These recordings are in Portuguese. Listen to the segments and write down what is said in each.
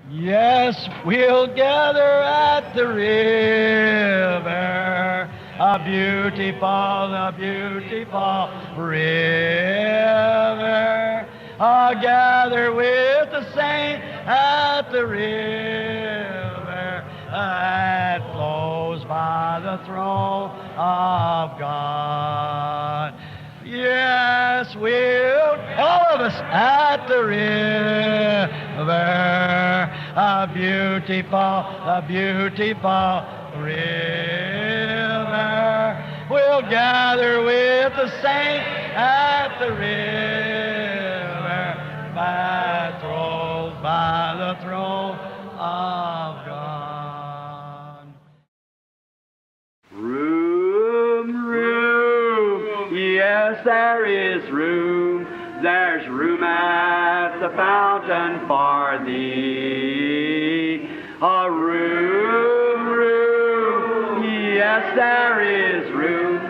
Yes, we'll gather at the river, a beautiful river. Gather with the saints at the river that flows by the throne of God. Yes, we'll, all of us, at the river, a beautiful river. We'll gather with the saints at the river, by the throne of God. Room, yes, there is room. There's room at the fountain for thee. A room, yes, there is room.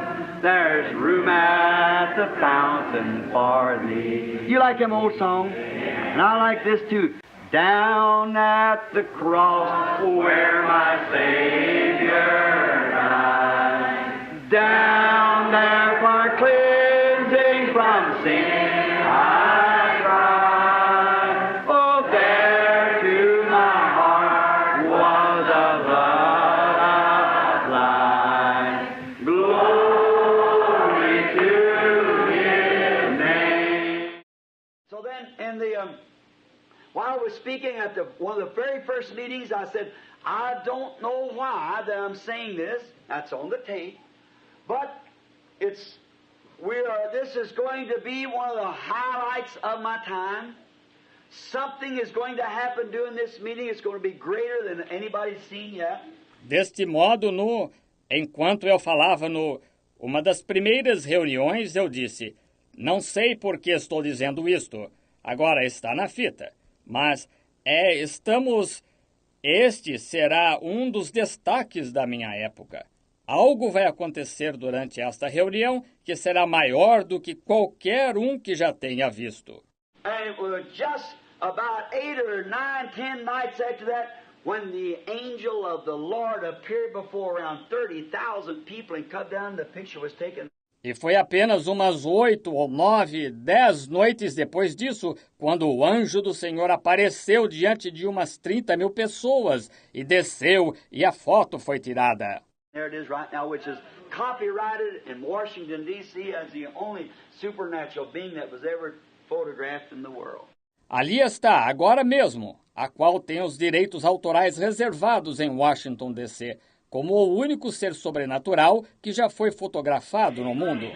There's room at the fountain for thee. You like them old songs? And I like this too. Down at the cross where my Savior died. Down there for cleansing from sin I cried. Oh, there to my heart was a blood applied. Glory to His name. So then, in the while I was speaking at one of the very first meetings, I said, I don't know why that I'm saying this. That's on the tape. But this is going to be one of the highlights of my time. Something is going to happen during this meeting. It's going to be greater than anybody's seen yet. Deste modo, enquanto eu falava uma das primeiras reuniões, eu disse, não sei por que estou dizendo isto. Agora está na fita. Mas este será um dos destaques da minha época. Algo vai acontecer durante esta reunião que será maior do que qualquer um que já tenha visto. And it was just about 8 or 9, 10 nights after that when the angel of the Lord appeared before around 30,000 people and cut down, the picture was taken. E foi apenas umas 8 ou 9, 10 noites depois disso, quando o anjo do Senhor apareceu diante de umas 30 mil pessoas e desceu e a foto foi tirada. There it is right now, which is copyrighted in Washington, D.C. as the only supernatural being that was ever photographed in the world. Ali está, agora mesmo, a qual tem os direitos autorais reservados em Washington, D.C., como o único ser sobrenatural que já foi fotografado no mundo.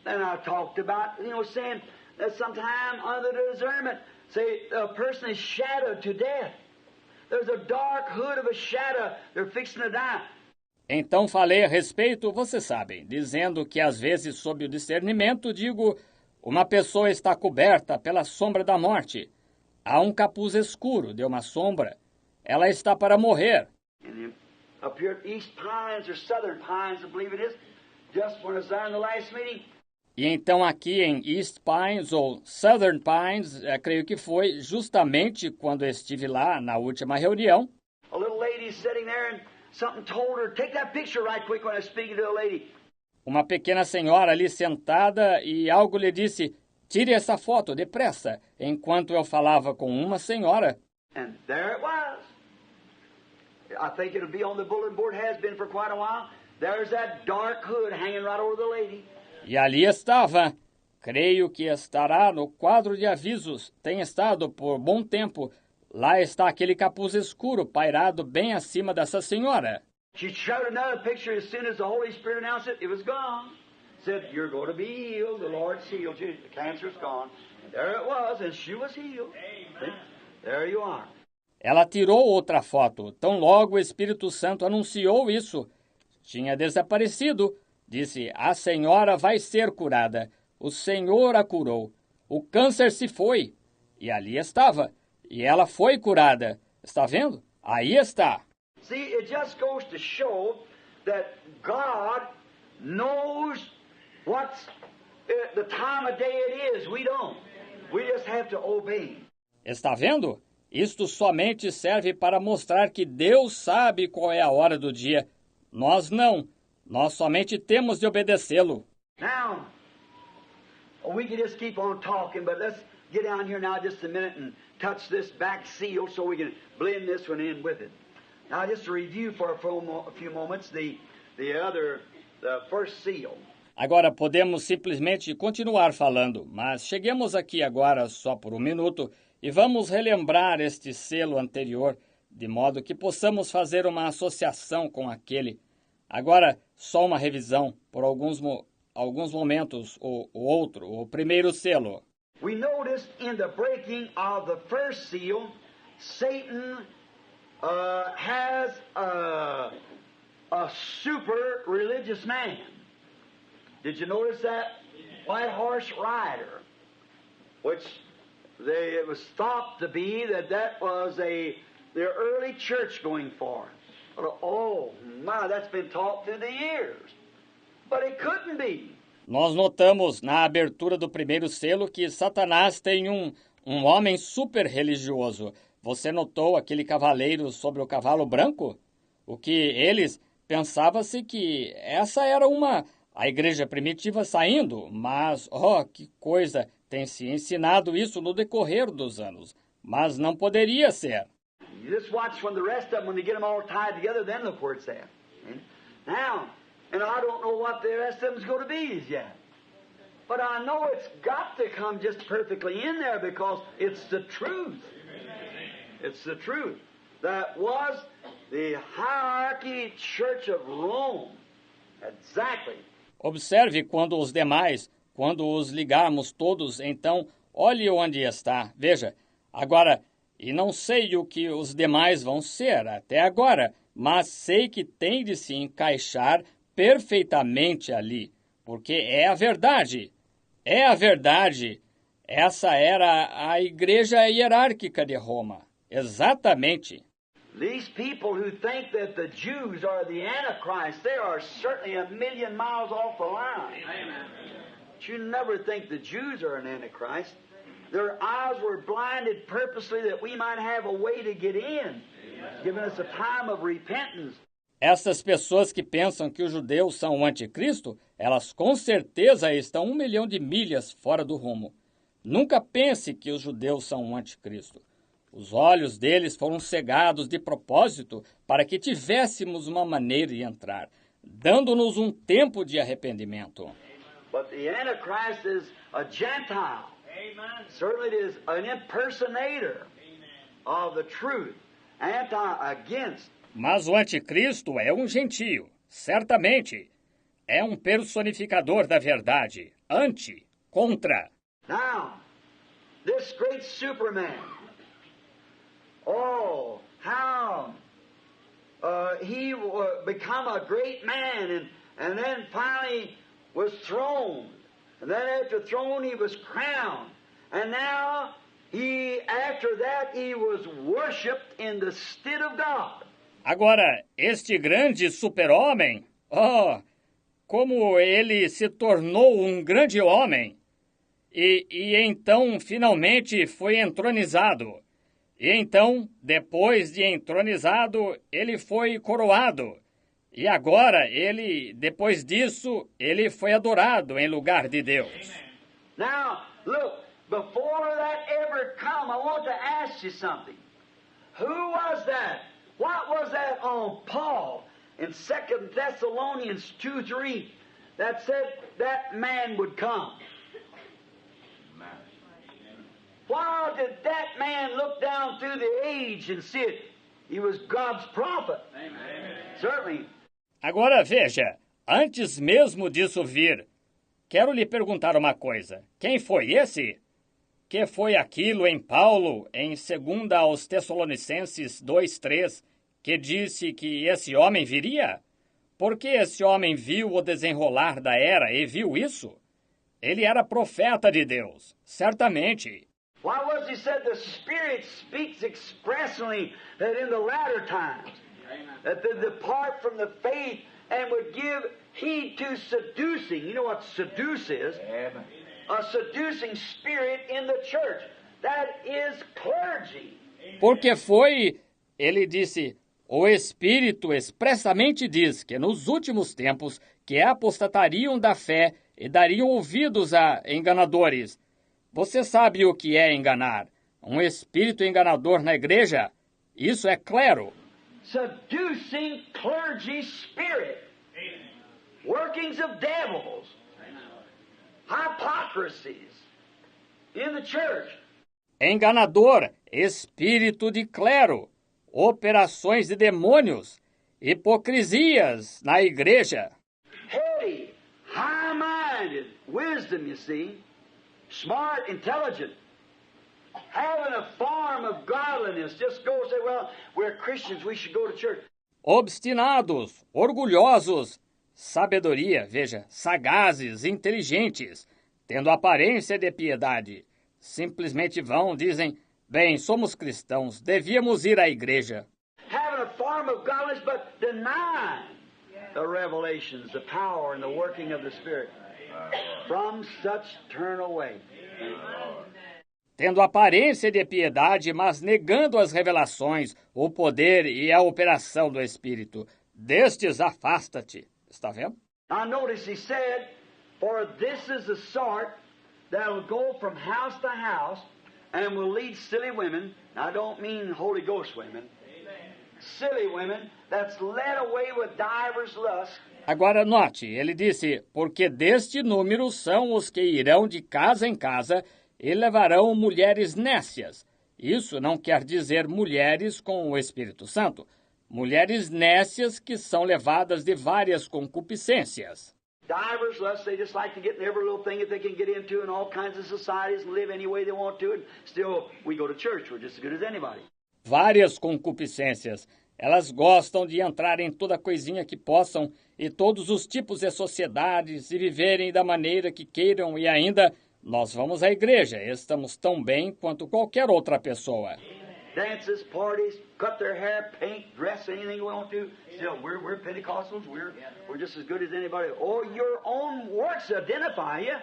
Then I talked about, saying that sometime under the discernment, say a person is shadowed to death. There's a dark hood of a shadow, they're fixing to die. Então falei a respeito, vocês sabem, dizendo que às vezes sob o discernimento digo, uma pessoa está coberta pela sombra da morte. Há um capuz escuro de uma sombra. Ela está para morrer. Up here at East Pines or Southern Pines, I believe it is, just when I was there in the last meeting. E então aqui em East Pines ou Southern Pines, creio que foi justamente quando estive lá na última reunião. A little lady sitting there and something told her, take that picture right quick when I was speaking to the lady. Uma pequena senhora ali sentada e algo lhe disse, tire essa foto depressa, enquanto eu falava com uma senhora. And there it was. I think it'll be on the bulletin board, has been for quite a while. There's that dark hood hanging right over the lady. E ali estava. Creio que estará no quadro de avisos. Tem estado por bom tempo. Lá está aquele capuz escuro pairado bem acima dessa senhora. She showed another picture as soon as the Holy Spirit announced it. It was gone. Said, you're going to be healed. The Lord's healed you. The cancer's gone. And there it was, and she was healed. Amen. There you are. Ela tirou outra foto. Tão logo o Espírito Santo anunciou isso. Tinha desaparecido. Disse, a senhora vai ser curada. O Senhor a curou. O câncer se foi. E ali estava. E ela foi curada. Está vendo? Aí está. See, it just goes to show that God knows what's the time of day it is. We don't. We just have to obey. Está vendo? Isto somente serve para mostrar que Deus sabe qual é a hora do dia. Nós não. Nós somente temos de obedecê-lo. Now, we can just keep on talking, but let's get down here now just a minute and touch this back seal so we can blend this one in with it. Now, just to review for a few moments the first seal. Agora podemos simplesmente continuar falando, mas cheguemos aqui agora só por um minuto e vamos relembrar este selo anterior, de modo que possamos fazer uma associação com aquele. Agora, só uma revisão, por alguns momentos, o primeiro selo. We noticed in the breaking of the first seal, Satan has a super religious man. Did you notice that? White horse rider, which it was thought to be that was their early church going forth. Oh my, that's been taught through the years. But it couldn't be. Nós notamos na abertura do primeiro selo que Satanás tem um homem super religioso. Você notou aquele cavaleiro sobre o cavalo branco? O que eles pensavam-se que essa era a igreja primitiva saindo, mas, que coisa, tem se ensinado isso no decorrer dos anos. Mas não poderia ser. You just watch when the rest of them, when they get them all tied together, then look where it's at. Now, and I don't know what the rest of them's going to be as yet. But I know it's got to come just perfectly in there because it's the truth. It's the truth. That was the hierarchy church of Rome. Exactly. Observe quando os ligarmos todos, então, olhe onde está. Veja, agora, e não sei o que os demais vão ser até agora, mas sei que tem de se encaixar perfeitamente ali, porque é a verdade. É a verdade. Essa era a igreja hierárquica de Roma. Exatamente. These people who think that the Jews are the Antichrist, they are certainly a million miles off the line. Amen. But you never think the Jews are an Antichrist. Their eyes were blinded purposely that we might have a way to get in, giving us a time of repentance. Essas pessoas que pensam que os judeus são o anticristo, elas com certeza estão 1 milhão de milhas fora do rumo. Nunca pense que os judeus são o anticristo. Os olhos deles foram cegados de propósito para que tivéssemos uma maneira de entrar, dando-nos um tempo de arrependimento. But the Antichrist is a Gentile. Amen. Certainly it is an impersonator of the truth, against. Mas o anticristo é um gentio, certamente. É um personificador da verdade, contra. Now, this great Superman, how he become a great man and then finally was throned. And then after throne he was crowned. And now after that he was worshipped in the stead of God. Agora, este grande super-homem, como ele se tornou um grande homem. E então finalmente foi entronizado. E então, depois de entronizado, ele foi coroado. E agora, depois disso, ele foi adorado em lugar de Deus. Now, look, before that ever come, I want to ask you something. Who was that? What was that on Paul in 2 Thessalonians 2:3 that said that man would come? Why did that man look down through the age and see it? He was God's prophet. Amen. Certainly. Agora veja, antes mesmo disso vir, quero lhe perguntar uma coisa. Quem foi esse? Que foi aquilo em Paulo, em 2 aos Tessalonicenses 2:3, que disse que esse homem viria? Porque esse homem viu o desenrolar da era e viu isso? Ele era profeta de Deus, certamente. Why was he said the Spirit speaks expressly that in the latter times, that they depart from the faith and would give heed to seducing. You know what seduce is? A seducing spirit in the church. That is clergy. Porque foi, ele disse, o Espírito expressamente diz que nos últimos tempos que apostatariam da fé e dariam ouvidos a enganadores. Você sabe o que é enganar? Um espírito enganador na igreja? Isso é clero. Seducing clergy spirit. Workings of devils. Hypocrisies in the church. Enganador, espírito de clero, operações de demônios, hipocrisias na igreja. Heady, high-minded, wisdom, you see, smart, intelligent, having a form of godliness. Just go and say, well, we're Christians, we should go to church. Obstinados, orgulhosos, sabedoria, veja, sagazes, inteligentes, tendo aparência de piedade. Simplesmente vão, dizem, bem, somos cristãos, devíamos ir à igreja. Having a form of godliness, but denying the revelations, the power and the working of the Spirit. From such turn away. Tendo aparência de piedade, mas negando as revelações, o poder e a operação do Espírito. Destes afasta-te. Está vendo? Now notice he said, for this is the sort that will go from house to house and will lead silly women. Now I don't mean Holy Ghost women. Silly women that's led away with divers lusts. Agora note, ele disse, porque deste número são os que irão de casa em casa e levarão mulheres nécias. Isso não quer dizer mulheres com o Espírito Santo. Mulheres nécias que são levadas de várias concupiscências. Divers lusts, they just like to get in every little thing that they can get into in all kinds of societies and live any way they want to. And still, we go to church. We're just as good as anybody. Várias concupiscências. Elas gostam de entrar em toda coisinha que possam e todos os tipos de sociedades e viverem da maneira que queiram e ainda nós vamos à igreja. Estamos tão bem quanto qualquer outra pessoa. Dances, parties, cut their hair, paint, dress, anything we want to. Still, we're Pentecostals. We're just as good as anybody. Oh, your own works identify you.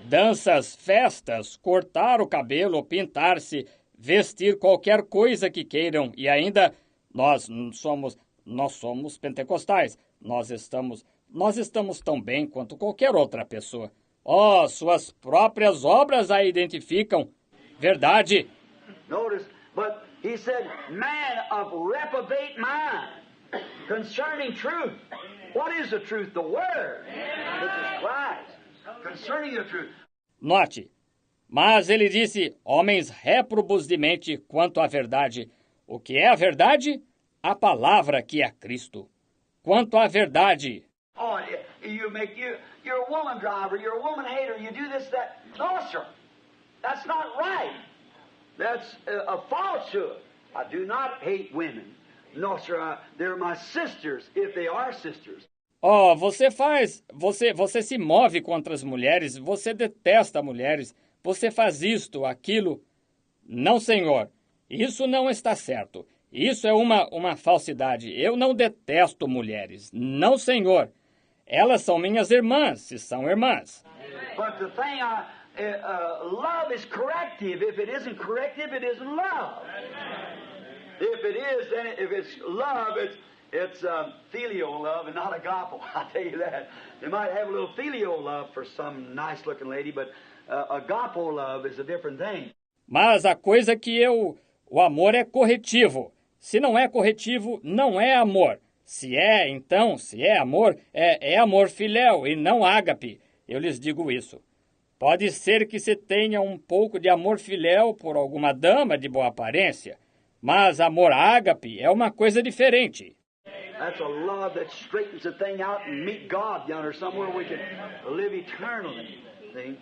Danças, festas, cortar o cabelo, pintar-se, vestir qualquer coisa que queiram e ainda nós somos pentecostais. Nós estamos tão bem quanto qualquer outra pessoa. Oh, suas próprias obras a identificam. Verdade. Notice, but he said, man of reprobate mind concerning truth. What is the truth? The Word, which is Christ. Concerning the truth. Note, mas ele disse, homens réprobos de mente quanto à verdade. O que é a verdade? A palavra que é Cristo. Quanto à verdade. Oh, you're a woman driver, you're a woman hater, you do this, that. No, sir. That's not right. That's a falsehood. I do not hate women. No, sir. They're my sisters, if they are sisters. Oh, você se move contra as mulheres, você detesta mulheres, você faz isto, aquilo. Não, senhor. Isso não está certo. Isso é uma falsidade. Eu não detesto mulheres. Não, senhor. Elas são minhas irmãs, se são irmãs. But the thing love is corrective. If it isn't corrective, it isn't love. If it is, then if it's love, it's filial love and not agape. I'll tell you that. They might have a little filial love for some nice-looking lady, but agape love is a different thing. Mas a coisa que o amor é corretivo. Se não é corretivo, não é amor. Se é, então, se é amor, é amor filéu e não ágape. Eu lhes digo isso. Pode ser que se tenha um pouco de amor filéu por alguma dama de boa aparência, mas amor ágape é uma coisa diferente. That's a love that straightens the thing out and meet God yonder somewhere we can live eternally. See?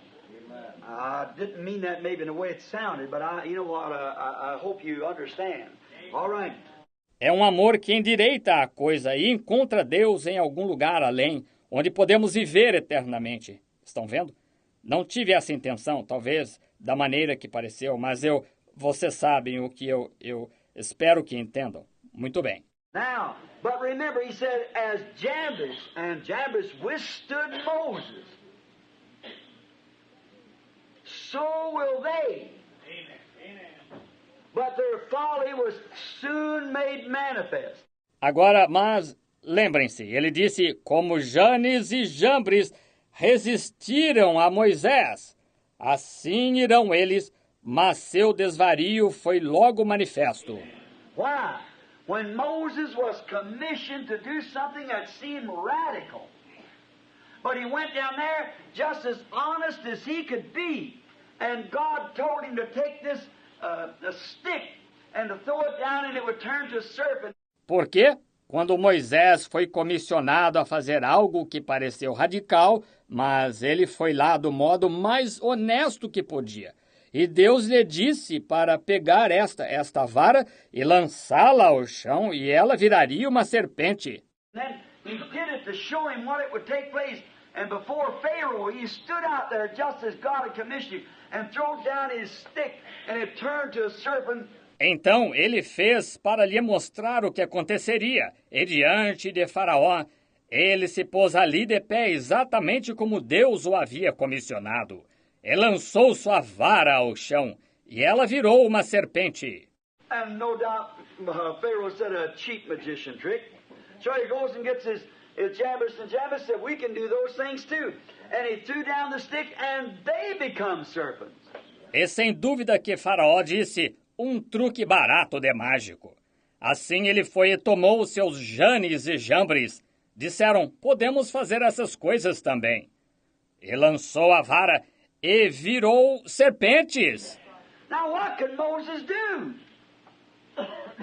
I didn't mean that maybe in the way it sounded, but you know what? I hope you understand. All right. É um amor que endireita a coisa e encontra Deus em algum lugar além, onde podemos viver eternamente. Estão vendo? Não tive essa intenção, talvez, da maneira que pareceu, mas vocês sabem o que eu espero que entendam. Muito bem. Now, but remember, he said, as Jambres withstood Moses, so will they. but their folly was soon made manifest. Agora, mas lembrem-se, ele disse, como Janes e Jambres resistiram a Moisés, assim irão eles, mas seu desvario foi logo manifesto. Why? When Moses was commissioned to do something that seemed radical, but he went down there just as honest as he could be, and God told him to take this a stick and to throw it down and it would turn to a serpent. Por quê? Quando Moisés foi comissionado a fazer algo que pareceu radical, mas ele foi lá do modo mais honesto que podia. E Deus lhe disse para pegar esta vara e lançá-la ao chão, e ela viraria uma serpente. Then he did it to show him what it would take place. And before Pharaoh, he stood out there just as God had commissioned him and threw down his stick and it turned to a serpent. Então ele fez para lhe mostrar o que aconteceria. E diante de Faraó, ele se pôs ali de pé exatamente como Deus o havia comissionado. E lançou sua vara ao chão, e ela virou uma serpente. And no doubt Pharaoh said a cheap magician trick. So he goes and gets his Jambres, and Jambres said, we can do those things too. And he threw down the stick and they become serpents. E sem dúvida que Faraó disse, truque barato de mágico. Assim ele foi e tomou os seus Janes e Jambres. Disseram, podemos fazer essas coisas também. E lançou a vara e virou serpentes. Now what could Moses do?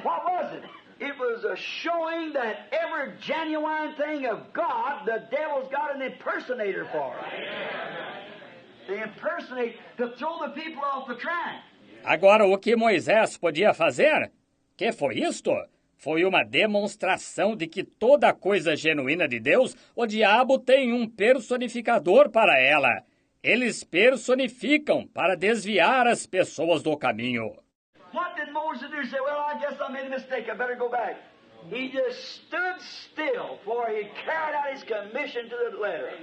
What was it? It was a showing that every genuine thing of God, the devil's got an impersonator for it. The impersonate to throw the people off the track. Agora, o que Moisés podia fazer? Que foi isto? Foi uma demonstração de que toda coisa genuína de Deus, o diabo tem um personificador para ela. Eles personificam para desviar as pessoas do caminho. What did Moses do? He said, well, I guess I made a mistake. I better go back. He just stood still, for he carried out his commission to the letter.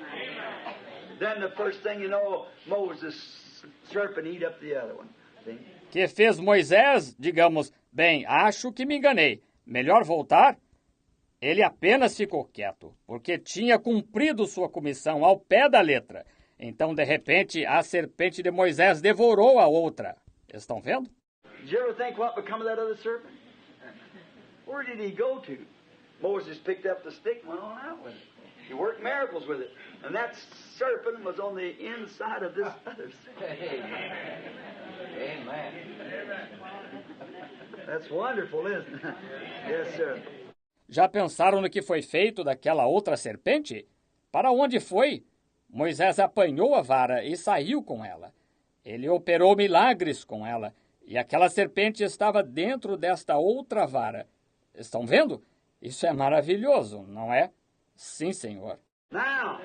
Then the first thing you know, Moses serpent eat up the other one. See? Que fez Moisés? Digamos, bem, acho que me enganei. Melhor voltar? Ele apenas ficou quieto, porque tinha cumprido sua comissão ao pé da letra. Então, de repente, a serpente de Moisés devorou a outra. Estão vendo? Did you ever think what become of that other serpent? Where did he go to? Moses picked up the stick and went on out with it. He worked miracles with it. And that serpent was on the inside of this other serpent. Amen. That's wonderful, isn't it? Yes, sir. Já pensaram no que foi feito daquela outra serpente? Para onde foi? Moisés apanhou a vara e saiu com ela. Ele operou milagres com ela. E aquela serpente estava dentro desta outra vara. Estão vendo? Isso é maravilhoso, não é? Sim, Senhor. Now,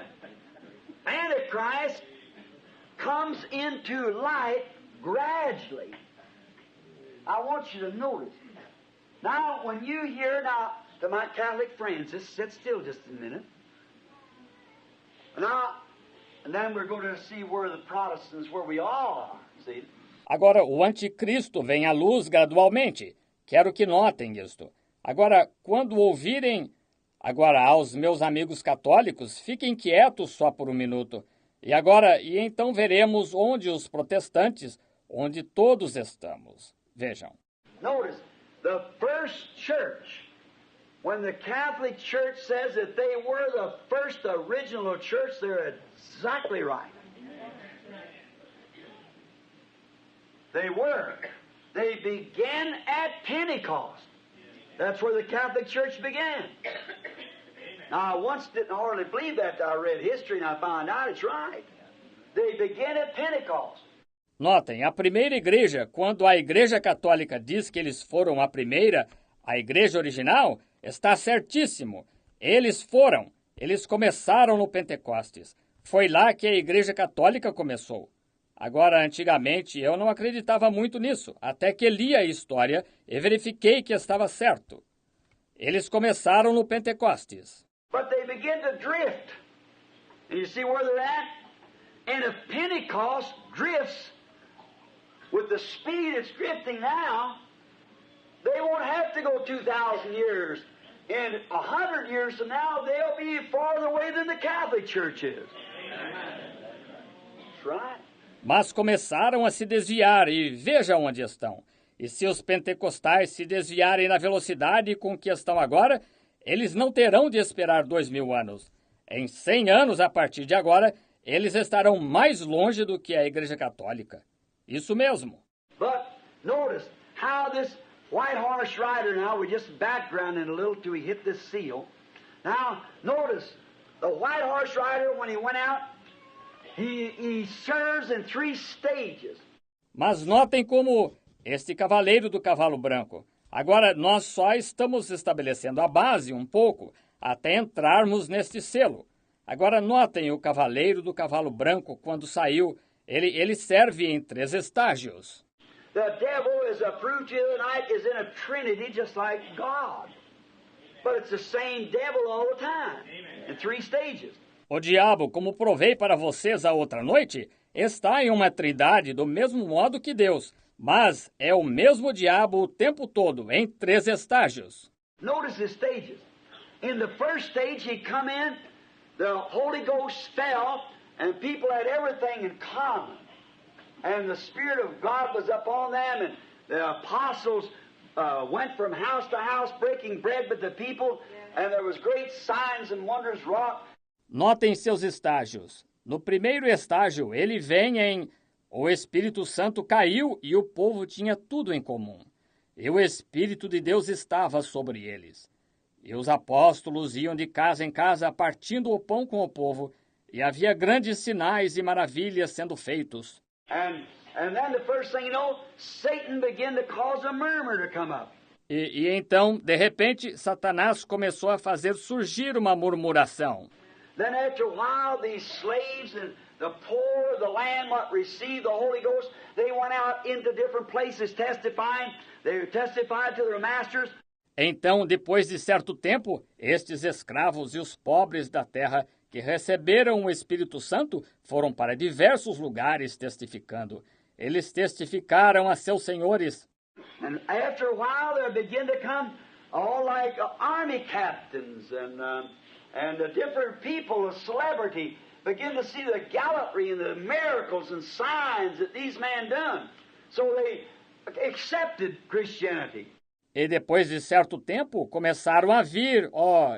Antichrist comes into light gradually. I want you to notice. Now, when you hear now, to my Catholic friends, just sit still just a minute. Now, and then we're going to see where the Protestants, where we all are, see? Agora, o anticristo vem à luz gradualmente. Quero que notem isto. Agora, quando ouvirem... Agora, aos meus amigos católicos, fiquem quietos só por um minuto. E então veremos onde os protestantes, onde todos estamos. Vejam. Notice, the first church, when the Catholic Church says that they were the first original church, they're exactly right. They were. They began at Pentecost. That's where the Catholic Church began. Now, I once didn't hardly believe that till I read history and I found out it's right. They began at Pentecost. Notem, a primeira igreja, quando a Igreja Católica diz que eles foram a primeira, a igreja original, está certíssimo. Eles começaram no Pentecostes. Foi lá que a Igreja Católica começou. Agora, antigamente, eu não acreditava muito nisso, até que li a história e verifiquei que estava certo. Eles começaram no Pentecostes. But they begin to drift. And you see where they're at? And if Pentecost drifts with the speed it's drifting now, to go 2,000 years. In 100 years from now, they'll be farther away than the Catholic Church is. That's right. Mas começaram a se desviar e veja onde estão. E se os pentecostais se desviarem na velocidade com que estão agora, eles não terão de esperar 2.000 anos. Em 100 anos, a partir de agora, eles estarão mais longe do que a Igreja Católica. Isso mesmo. But notice how this white horse rider, now we're just backgrounding a little till we hit this seal. Now, notice, the white horse rider, when he went out, he serves in 3 stages. Mas notem como este cavaleiro do cavalo branco. Agora, nós só estamos estabelecendo a base um pouco até entrarmos neste selo. Agora, notem o cavaleiro do cavalo branco, quando saiu, ele serve em 3 estágios. The devil, as I proved to you tonight, is in a trinity just like God. But it's the same devil all the time, in 3 stages. O diabo, como provei para vocês a outra noite, está em uma trindade do mesmo modo que Deus, mas é o mesmo diabo o tempo todo, em 3 estágios. Notice the stages. In the first stage, he come in, the Holy Ghost fell, and people had everything in common. And the Spirit of God was upon them, and the apostles went from house to house breaking bread with the people, and there was great signs and wonders wrought. Notem seus estágios. No primeiro estágio, ele vem em o Espírito Santo caiu e o povo tinha tudo em comum. E o Espírito de Deus estava sobre eles. E os apóstolos iam de casa em casa partindo o pão com o povo, e havia grandes sinais e maravilhas sendo feitos. And then the first thing you know, Satan began to cause a murmur to come up. E então, de repente, Satanás começou a fazer surgir uma murmuração. Then after a while, these slaves and the poor of the land what received the Holy Ghost, they went out into different places testifying. They testified to their masters. Então, depois de certo tempo, estes escravos e os pobres da terra que receberam o Espírito Santo foram para diversos lugares testificando. Eles testificaram a seus senhores. And after a while, there began to come all like army captains and the different people, the celebrity, begin to see the gallantry and the miracles and signs that these men done. So they accepted Christianity. E depois de certo tempo, começaram a vir,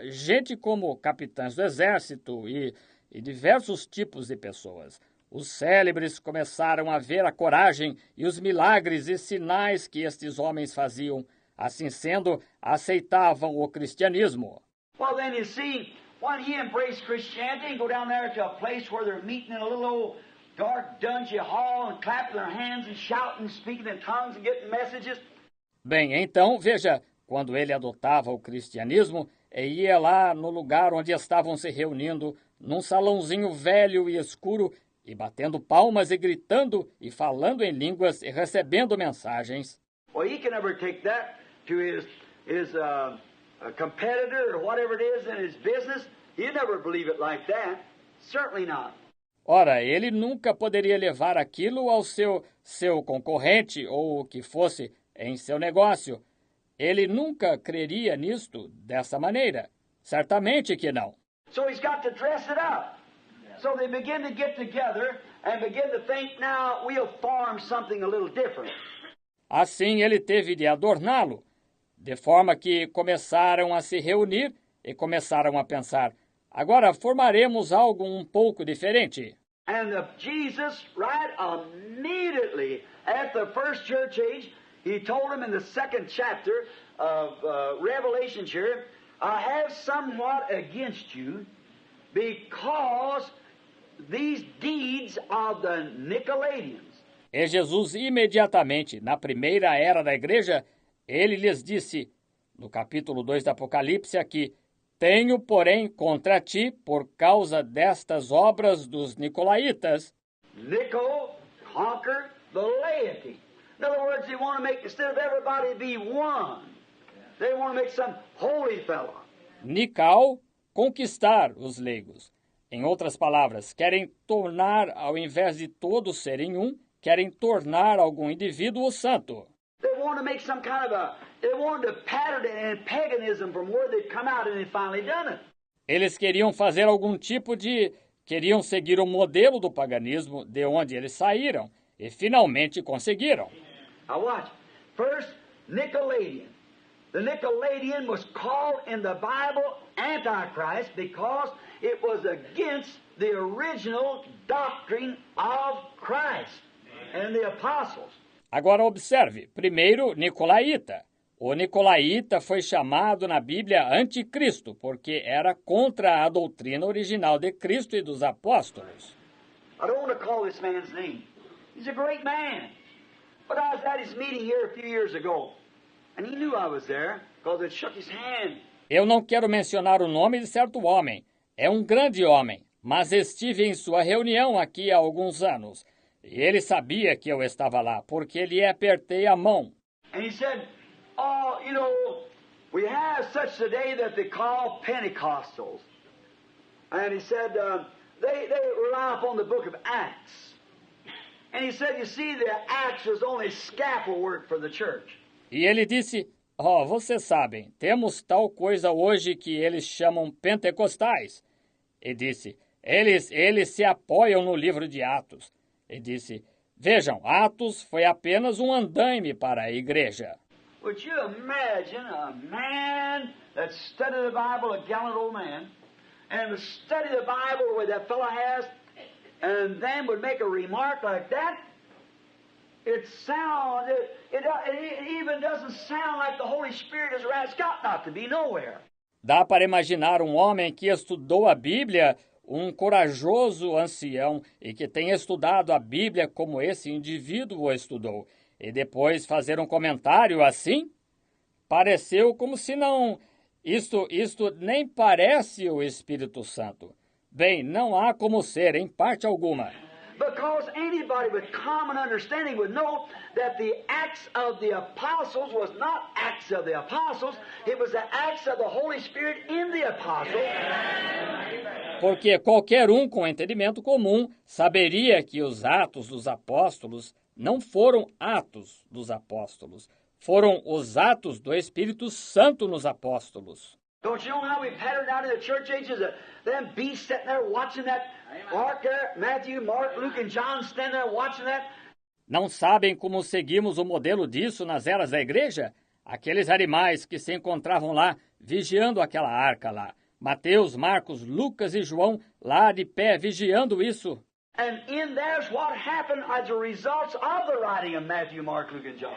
gente como capitães do exército e diversos tipos de pessoas. Os célebres começaram a ver a coragem e os milagres e sinais que estes homens faziam. Assim sendo, aceitavam o cristianismo. Well, then you see, when he embraced Christianity and go down there to a place where they're meeting in a little old dark dungeon hall and clapping their hands and shouting, speaking in tongues and getting messages. Bem, então, veja, quando ele adotava o cristianismo, e ia lá no lugar onde estavam se reunindo, num salãozinho velho e escuro, e batendo palmas e gritando e falando em línguas e recebendo mensagens. Well, he can never take that to his competitor or whatever it is in his business. He'd never believe it like that. Certainly not. Ora, ele nunca poderia levar aquilo ao seu concorrente ou o que fosse em seu negócio. Ele nunca creria nisto dessa maneira. Certamente que não. So he's got to dress it up. So they begin to get together and begin to think, now we'll form something a little different. Assim ele teve de adorná-lo, de forma que começaram a se reunir e começaram a pensar, agora formaremos algo um pouco diferente. And Jesus, right immediately at the first church age, he told him in the 2nd chapter of Revelation here, I have somewhat against you because these deeds of the Nicolaitans. E Jesus imediatamente, na primeira era da igreja, ele lhes disse, no capítulo 2 do Apocalipse aqui, tenho, porém, contra ti, por causa destas obras dos Nicolaitas. Nico conquered the laity. In other words, they want to make, instead of everybody be one, they want to make some holy fellow. Nical, conquistar os leigos. Em outras palavras, querem tornar, ao invés de todos serem um, querem tornar algum indivíduo santo. They wanted to make some kind of they wanted to pattern it in paganism from where they'd come out and they finally done it. Eles queriam fazer algum tipo de... Queriam seguir o modelo do paganismo de onde eles saíram e finalmente conseguiram. Now watch. First, Nicolaitan. The Nicolaitan was called in the Bible Antichrist because it was against the original doctrine of Christ and the apostles. Agora observe, primeiro, Nicolaíta. O Nicolaíta foi chamado na Bíblia Anticristo, porque era contra a doutrina original de Cristo e dos apóstolos. I don't want to call this man's name. He's a great man. But I was at his meeting here a few years ago, and he knew I was there because it shook his hand. Eu não quero mencionar o nome de certo homem. É um grande homem, mas estive em sua reunião aqui há alguns anos. E ele sabia que eu estava lá, porque lhe apertei a mão. And he said, oh, you know, we have such a day that they call Pentecostals. And he said, they rely upon the book of Acts. And he said, you see, the Acts was only scaffold work for the church. E ele disse, vocês sabem, temos tal coisa hoje que eles chamam pentecostais. E disse, eles se apoiam no livro de Atos. E disse, vejam, Atos foi apenas um andaime para a igreja. Would you imagine a man that studied the Bible, a gallant old man, and would study the Bible the way that fellow has, and then would make a remark like that? It even doesn't sound like the Holy Spirit is around. It's got not to be nowhere. Dá para imaginar um homem que estudou a Bíblia, um corajoso ancião, e que tem estudado a Bíblia como esse indivíduo estudou, e depois fazer um comentário assim? Pareceu como se não... Isto nem parece o Espírito Santo. Bem, não há como ser, em parte alguma. Because anybody with common understanding would know that the Acts of the Apostles was not Acts of the Apostles, it was the Acts of the Holy Spirit in the Apostles. Porque qualquer um com entendimento comum saberia que os Atos dos Apóstolos não foram Atos dos Apóstolos, foram os Atos do Espírito Santo nos Apóstolos. Don't you know how we patterned out in the church ages? Them beasts sitting there watching that ark there, Matthew, Mark, Luke, and John standing there watching that? Não sabem como seguimos o modelo disso nas eras da igreja? Aqueles animais que se encontravam lá, vigiando aquela arca lá. Mateus, Marcos, Lucas e João lá de pé, vigiando isso. And in there's what happened as a result of the writing of Matthew, Mark, Luke, and John.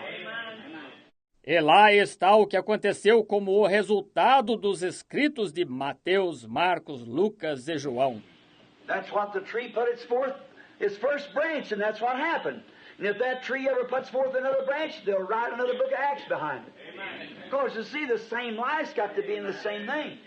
E lá está o que aconteceu como o resultado dos escritos de Mateus, Marcos, Lucas e João. That's what the tree put its first branch, and that's what happened. And if that tree ever puts forth another branch, they'll write another book of Acts behind it. Of course, you see, the same life's got to be in the same thing.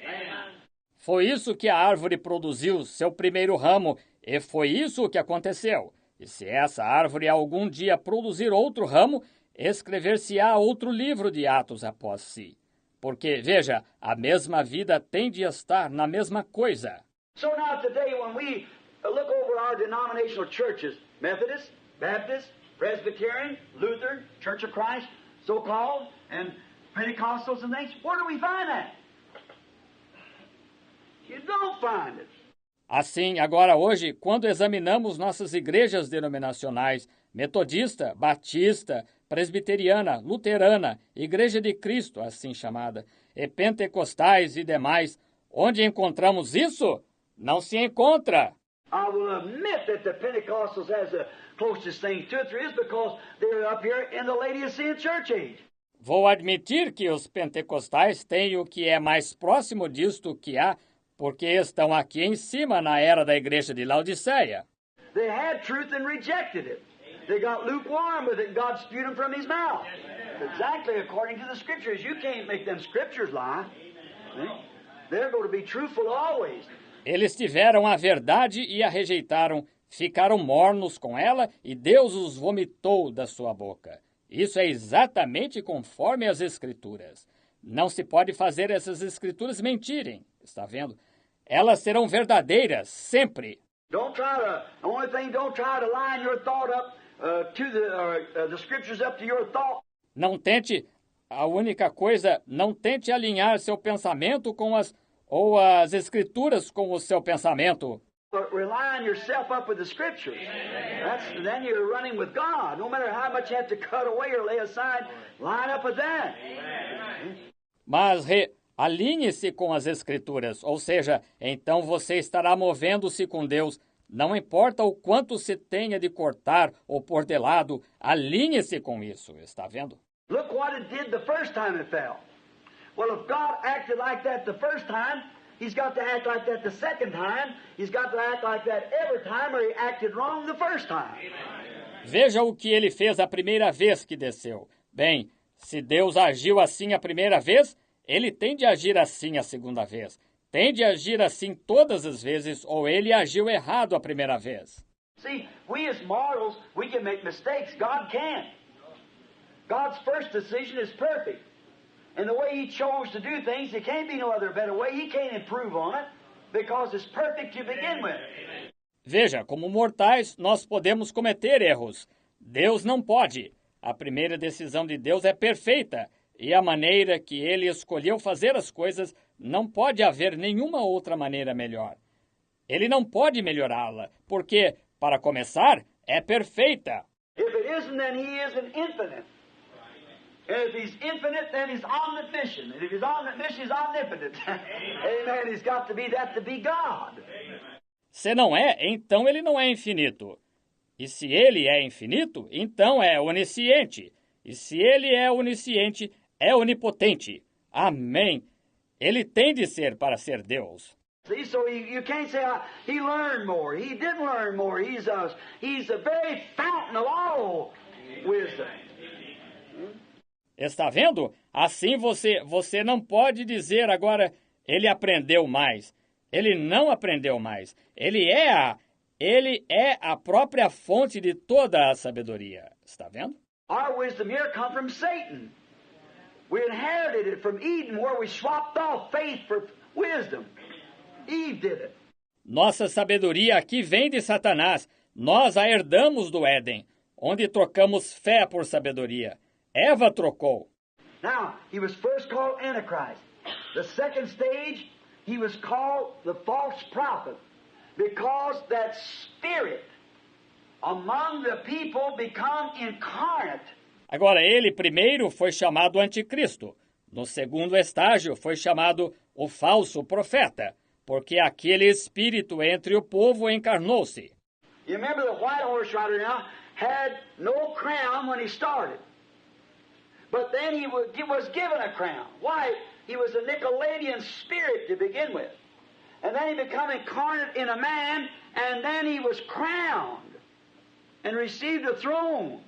Foi isso que a árvore produziu, seu primeiro ramo, e foi isso que aconteceu. E se essa árvore algum dia produzir outro ramo, escrever-se-á outro livro de Atos após si. Porque, veja, a mesma vida tem de estar na mesma coisa. So now today when we look over our denominational churches, Methodist, Baptist, Presbyterian, Lutheran, Church of Christ, so-called, and Pentecostals and things, where do we find that? You don't find it. Assim, agora hoje, quando examinamos nossas igrejas denominacionais, metodista, batista, presbiteriana, luterana, Igreja de Cristo, assim chamada, e pentecostais e demais, onde encontramos isso? Não se encontra. I will admit that the Pentecostals has the closest thing to it there is because they're up here in the Laodicean church age. Vou admitir que os pentecostais têm o que é mais próximo disto que há, porque estão aqui em cima na era da igreja de Laodiceia. They had truth and rejected it. They got lukewarm with it and God spewed them from his mouth. Exactly according to the scriptures. You can't make them scriptures lie. They're going to be truthful always. Eles tiveram a verdade e a rejeitaram, ficaram mornos com ela e Deus os vomitou da sua boca. Isso é exatamente conforme as Escrituras. Não se pode fazer essas Escrituras mentirem, está vendo? Elas serão verdadeiras, sempre. Don't try to line your thought up to the Scriptures up to your thought. Não tente, a única coisa, não tente alinhar seu pensamento com as Escrituras com o seu pensamento. But rely on yourself up with the Scriptures. Then you're running with God. No matter how much you have to cut away or lay aside, line up with that. Mas alinhe-se com as Escrituras, ou seja, então você estará movendo-se com Deus. Não importa o quanto se tenha de cortar ou pôr de lado, alinhe-se com isso, está vendo? Look what it did the first time it fell. Well, if God acted like that the first time, He's got to act like that the second time. He's got to act like that every time, or He acted wrong the first time. Veja o que Ele fez a primeira vez que desceu. Bem, se Deus agiu assim a primeira vez, Ele tem de agir assim a segunda vez. Tem de agir assim todas as vezes, ou Ele agiu errado a primeira vez. See, we as mortals, we can make mistakes. God can't. God's first decision is perfect. And the way He chose to do things, there can't be no other better way. He can't improve on it because it's perfect to begin with. Veja, como mortais, nós podemos cometer erros. Deus não pode. A primeira decisão de Deus é perfeita. E a maneira que Ele escolheu fazer as coisas, não pode haver nenhuma outra maneira melhor. Ele não pode melhorá-la, porque, para começar, é perfeita. If it isn't, then He isn't infinite. And if He's infinite, then He's omniscient. And if He's omniscient, He's omnipotent. Amen. He's got to be that to be God. Se não é, então Ele não é infinito. E se Ele é infinito, então é onisciente. E se Ele é onisciente, é onipotente. Amém. Ele tem de ser para ser Deus. See, so you can't say He learned more. He didn't learn more. He's the very fountain of all wisdom. Está vendo? Assim você não pode dizer agora, ele aprendeu mais. Ele não aprendeu mais. Ele é a própria fonte de toda a sabedoria. Está vendo? Our wisdom here come from Satan. We inherited it from Eden, where we swapped off faith for wisdom. Eve did it. Nossa sabedoria aqui vem de Satanás. Nós a herdamos do Éden, onde trocamos fé por sabedoria. Eva trocou. Now, he was first called Antichrist. The second stage, he was called the false prophet, because that spirit among the people become incarnate. Agora, ele primeiro foi chamado anticristo. No segundo estágio, foi chamado o falso profeta, porque aquele espírito entre o povo encarnou-se. You remember the white horse rider now had no crown when he started. But then he was given a crown. Why? He was a Nicolaitanian spirit to begin with. And then he became incarnate in a man, and then he was crowned and received a throne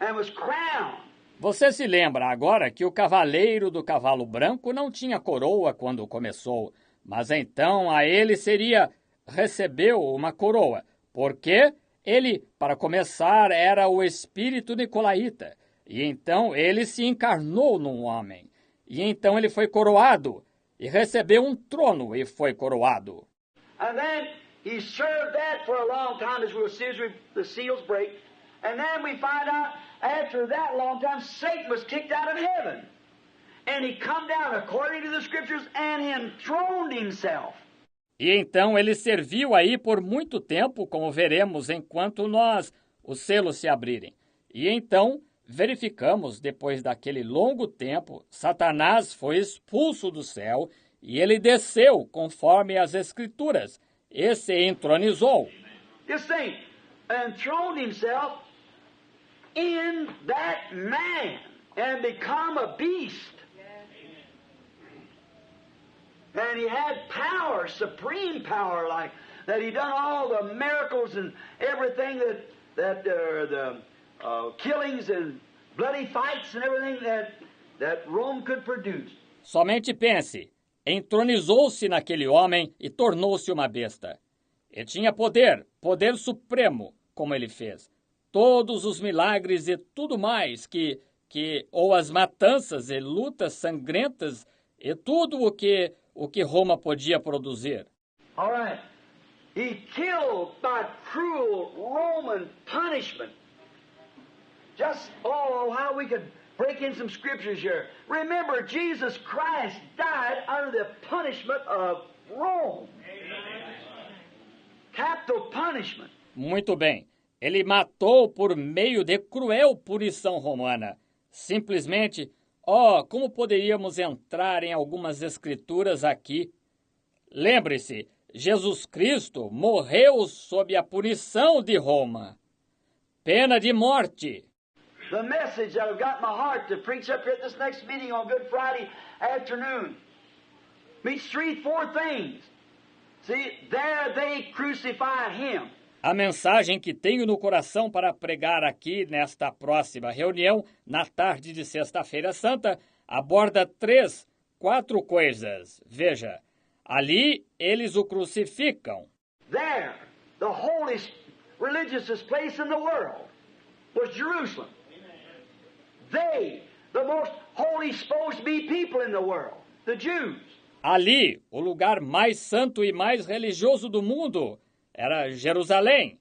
and was crowned. Você se lembra agora que o cavaleiro do cavalo branco não tinha coroa quando começou, mas então a ele recebeu uma coroa, porque ele, para começar, era o espírito nicolaíta. E então ele se encarnou num homem. E então ele foi coroado. E recebeu um trono e foi coroado. And then he served that for a long time, as we'll see as the seals break. And then we find out, after that long time, Satan was kicked out of heaven. And he come down, according to the Scriptures, and enthroned himself. E então ele serviu aí por muito tempo, como veremos enquanto os selos se abrirem. E então verificamos, depois daquele longo tempo, Satanás foi expulso do céu e ele desceu conforme as Escrituras e se entronizou. This thing, enthroned himself in that man and become a beast. And he had power, supreme power, like that. He done all the miracles and everything the killings and bloody fights and everything that Rome could produce. Somente pense, entronizou-se naquele homem e tornou-se uma besta. Ele tinha poder supremo, como ele fez. Todos os milagres e tudo mais ou as matanças e lutas sangrentas e tudo o que Roma podia produzir. All right. He killed by cruel Roman punishment. Just, how we could break in some scriptures here. Remember, Jesus Christ died under the punishment of Rome. Capital punishment. Muito bem. Ele matou por meio de cruel punição romana. Simplesmente, como poderíamos entrar em algumas escrituras aqui? Lembre-se, Jesus Cristo morreu sob a punição de Roma. Pena de morte. The message that I've got in my heart to preach up here at this next meeting on Good Friday afternoon means 4 things. See, there they crucified him. A mensagem que tenho no coração para pregar aqui nesta próxima reunião, na tarde de Sexta-feira Santa, aborda 4 coisas. Veja, ali eles o crucificam. There, the holiest religious place in the world was Jerusalem. They, the most holy supposed to be people in the world, the Jews. Ali, o lugar mais santo e mais religioso do mundo, era Jerusalém.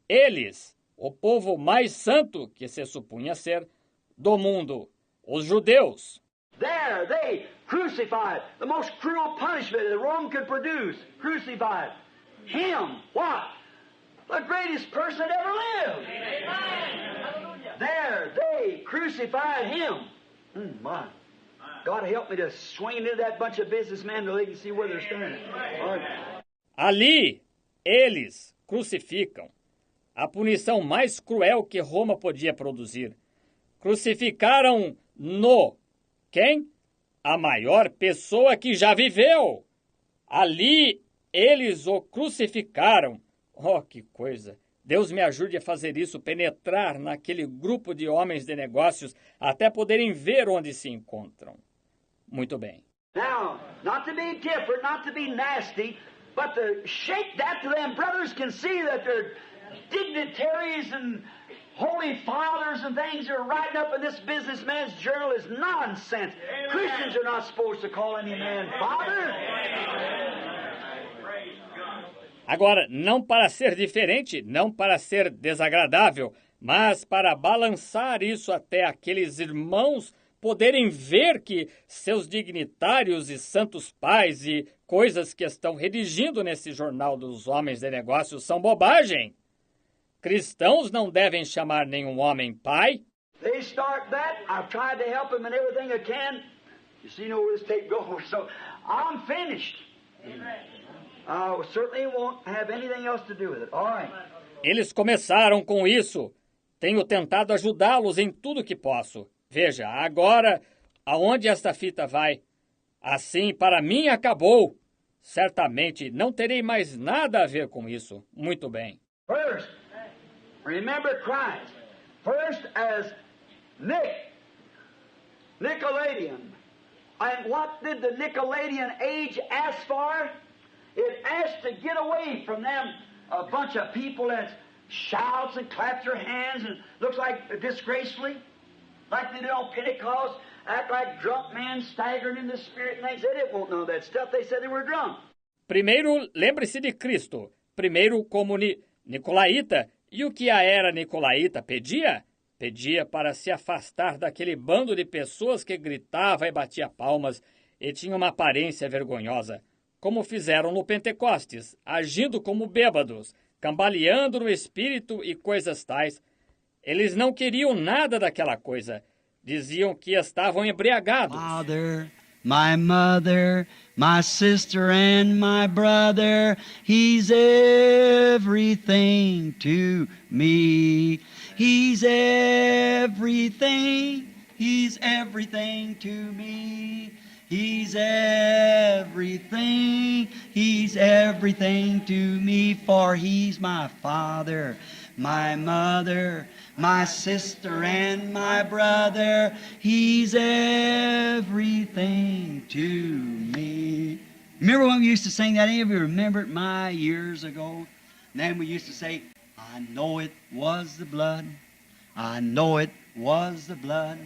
Eles, o povo mais santo que se supunha ser do mundo, os judeus. There they crucified, the most cruel punishment that Rome could produce, crucified him. What? The greatest person that ever lived. There they crucified him. My. God help me to swing into that bunch of businessmen so they can see where they're standing. Ali, eles crucificam a punição mais cruel que Roma podia produzir. Crucificaram quem? A maior pessoa que já viveu. Ali, eles o crucificaram. Oh, que coisa! Deus me ajude a fazer isso, penetrar naquele grupo de homens de negócios até poderem ver onde se encontram. Muito bem. Now, not to be different, not to be nasty, but to shake that to them brothers can see that they're dignitaries and holy fathers and things are writing up in this businessman's journal is nonsense. Amen. Christians are not supposed to call any man father. Agora, não para ser diferente, não para ser desagradável, mas para balançar isso até aqueles irmãos poderem ver que seus dignitários e santos pais e coisas que estão redigindo nesse jornal dos homens de negócios são bobagem. Cristãos não devem chamar nenhum homem pai. They start that. I've tried to help them in everything I can. You see, where this tape goes, so I'm finished. I certainly won't have anything else to do with it. All right. Eles começaram com isso. Tenho tentado ajudá-los em tudo que posso. Veja, agora, aonde esta fita vai? Assim, para mim, acabou. Certamente não terei mais nada a ver com isso. Muito bem. First, remember Christ. First as Nicolaitan. And what did the Nicolaitan age ask for? It asked to get away from them, a bunch of people that shouts and claps their hands and looks like disgracefully, like they did on Pentecost, act like drunk men staggering in the spirit and things. They didn't want none of that stuff. They said they were drunk. Primeiro, lembre-se de Cristo. Primeiro, como Nicolaíta. E o que a era Nicolaíta pedia? Pedia para se afastar daquele bando de pessoas que gritava e batia palmas e tinha uma aparência vergonhosa, como fizeram no Pentecostes, agindo como bêbados, cambaleando no espírito e coisas tais. Eles não queriam nada daquela coisa. Diziam que estavam embriagados. Father, my mother, my sister and my brother, he's everything to me. He's everything to me. He's everything to me, for he's my father, my mother, my sister and my brother. He's everything to me. Remember when we used to sing that? Any of you remember it years ago? And then we used to say, I know it was the blood. I know it was the blood.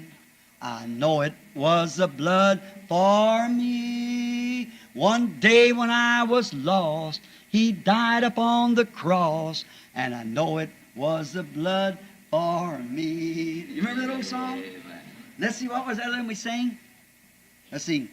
I know it was the blood for me. One day when I was lost, he died upon the cross, and I know it was the blood for me. You remember that old song? Let's see, what was that little we sang? Let's see.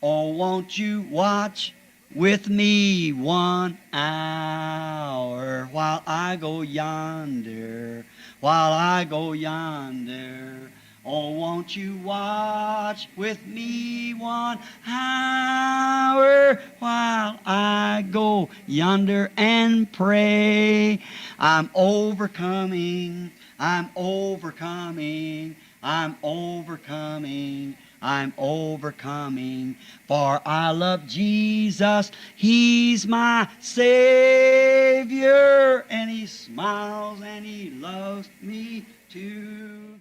Oh, won't you watch with me 1 hour while I go yonder, while I go yonder. Oh, won't you watch with me 1 hour while I go yonder and pray? I'm overcoming, I'm overcoming, I'm overcoming, I'm overcoming, for I love Jesus, He's my Savior, and He smiles and He loves me too.